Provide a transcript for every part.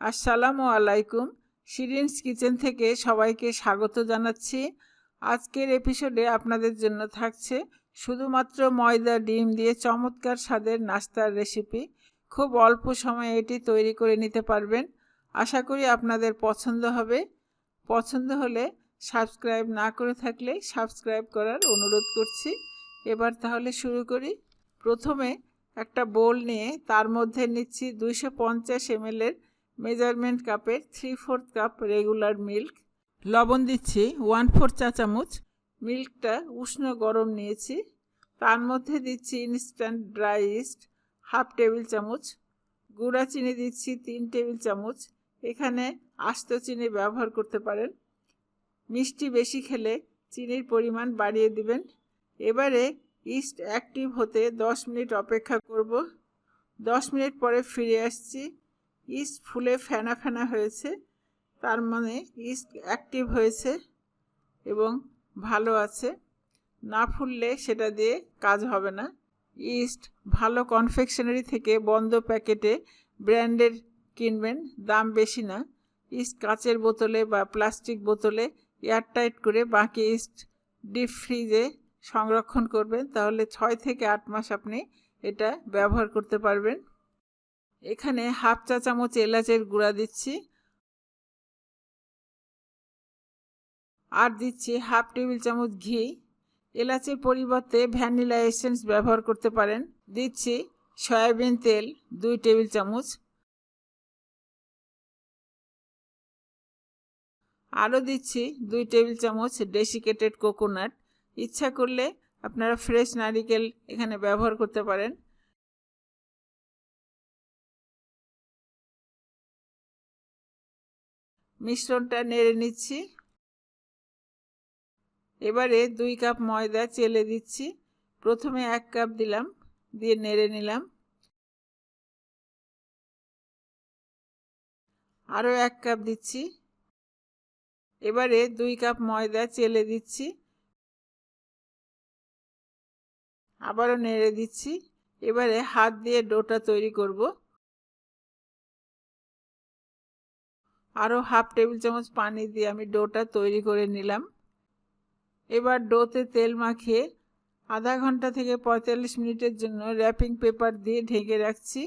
আসসালামু আলাইকুম। শিরিনস কিচেন থেকে সবাইকে স্বাগত জানাচ্ছি। আজকের এপিসোডে আপনাদের জন্য থাকছে শুধুমাত্র ময়দা ডিম দিয়ে চমৎকার স্বাদের নাস্তার রেসিপি। খুব অল্প সময়ে এটি তৈরি করে নিতে পারবেন। আশা করি আপনাদের পছন্দ হবে। পছন্দ হলে সাবস্ক্রাইব না করে থাকলে সাবস্ক্রাইব করার অনুরোধ করছি। এবার তাহলে শুরু করি। প্রথমে একটা বোল নিয়ে তার মধ্যে নিচ্ছি 250 ml এর মেজারমেন্ট কাপের 3/4 কাপ রেগুলার মিল্ক। লবণ দিচ্ছি 1/4 চা চামচ। মিল্কটা উষ্ণ গরম নিয়েছি। তার মধ্যে দিচ্ছি instant dry east half table চামচ। গুঁড়া চিনি দিচ্ছি 3 টেবিল চামচ। এখানে আস্ত চিনি ব্যবহার করতে পারেন। মিষ্টি বেশি খেলে চিনির পরিমাণ বাড়িয়ে দিবেন। এবারে ইস্ট অ্যাক্টিভ হতে 10 মিনিট অপেক্ষা করব। 10 মিনিট পরে ফিরে আসছি। ইস্ট ফুলে ফেনা ফেনা হয়েছে, তার মানে ইস্ট অ্যাক্টিভ হয়েছে এবং ভালো আছে। না ফুললে সেটা দিয়ে কাজ হবে না। ইস্ট ভালো কনফেকশনারি থেকে বন্ধ প্যাকেটে ব্র্যান্ডের কিনবেন, দাম বেশি না। ইস্ট কাচের বোতলে বা প্লাস্টিক বোতলে এয়ারটাইট করে বাকি ইস্ট ডিপ ফ্রিজে সংরক্ষণ করবেন, তাহলে 6 থেকে 8 মাস আপনি এটা ব্যবহার করতে পারবেন। এখানে হাফ চা চামচ এলাচের গুঁড়া দিচ্ছি আর দিচ্ছি হাফ টেবিল চামচ ঘি। এলাচের পরিবর্তে ভ্যানিলা এসেন্স ব্যবহার করতে পারেন। দিচ্ছি সয়াবিন তেল 2 টেবিল চামচ। আরও দিচ্ছি 2 টেবিল চামচ ডেসিকেটেড কোকোনাট। ইচ্ছা করলে আপনারা ফ্রেশ নারিকেল এখানে ব্যবহার করতে পারেন। মিশ্রণটা নেড়ে নিচ্ছি। এবারে 2 কাপ ময়দা চেলে দিচ্ছি। প্রথমে 1 কাপ দিলাম, দিয়ে নেড়ে নিলাম। আরও 1 কাপ দিচ্ছি। এবারে 2 কাপ ময়দা চেলে দিচ্ছি, আবারও নেড়ে দিচ্ছি। এবারে হাত দিয়ে ডোটা তৈরি করব। আরও হাফ টেবিল চামচ পানি দিয়ে আমি ডোটা তৈরি করে নিলাম। এবার ডোতে তেল মাখিয়ে আধা ঘন্টা থেকে 45 মিনিটের জন্য র্যাপিং পেপার দিয়ে ঢেকে রাখছি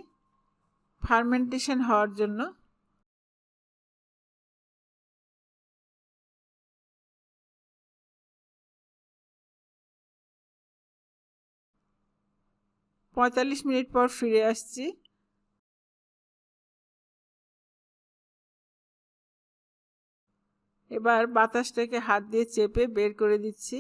ফার্মেন্টেশন হওয়ার জন্য। পঁয়তাল্লিশ মিনিট পর ফিরে আসছি। এবার বাতাসটাকে হাত দিয়ে চেপে বের করে দিচ্ছি।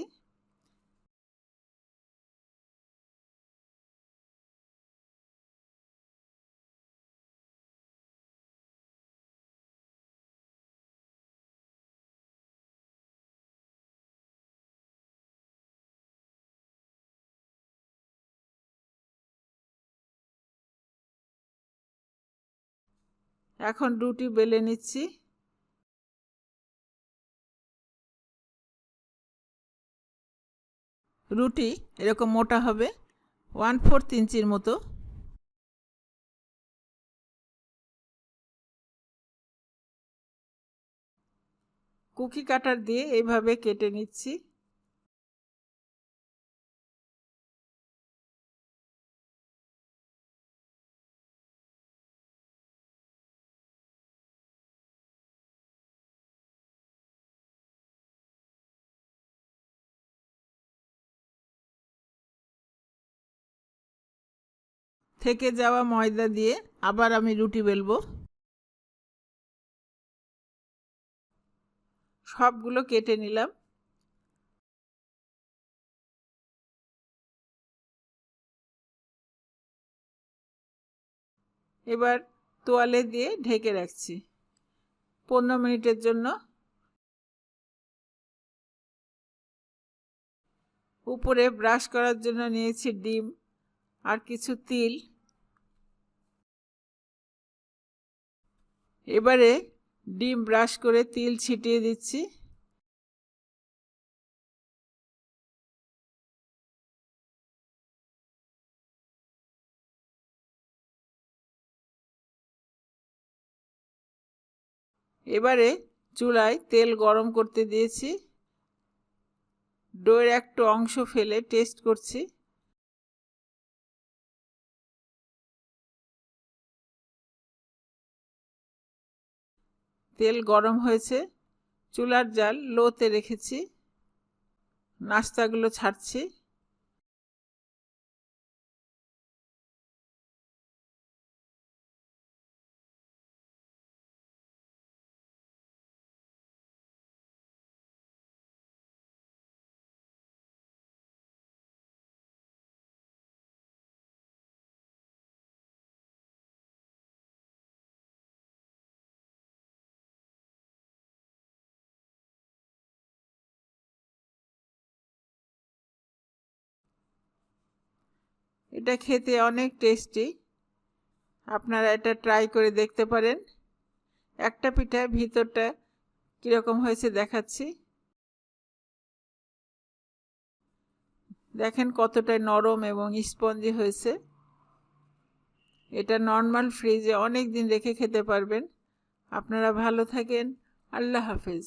এখন রুটি বেলে নিচ্ছি। রুটি এরকম মোটা হবে, 1/4 ইঞ্চির মতো। কুকি কাটার দিয়ে এইভাবে কেটে নিচ্ছি। থেকে যাওয়া ময়দা দিয়ে আবার আমি রুটি বেলবো। সবগুলো কেটে নিলাম। এবার তোয়ালে দিয়ে ঢেকে রাখছি 15 মিনিটের জন্য। উপরে ব্রাশ করার জন্য নিয়েছি ডিম আর কিছু তিল। এবারে ডিম ব্রাশ করে তিল ছিটিয়ে দিচ্ছি। এবারে চুলায় তেল গরম করতে দিয়েছি। ডোয়ের একটু অংশ ফেলে টেস্ট করছি। তেল গরম হয়েছে। চুলার জাল লোতে রেখেছি। নাস্তাগুলো ছাড়ছি। এটা খেতে অনেক টেস্টি। আপনারা এটা ট্রাই করে দেখতে পারেন। একটা পিঠা ভিতরটা কীরকম হয়েছে দেখাচ্ছি। দেখেন কতটা নরম এবং স্পঞ্জি হয়েছে। এটা নর্মাল ফ্রিজে অনেক দিন রেখে খেতে পারবেন। আপনারা ভালো থাকেন। আল্লাহ হাফেজ।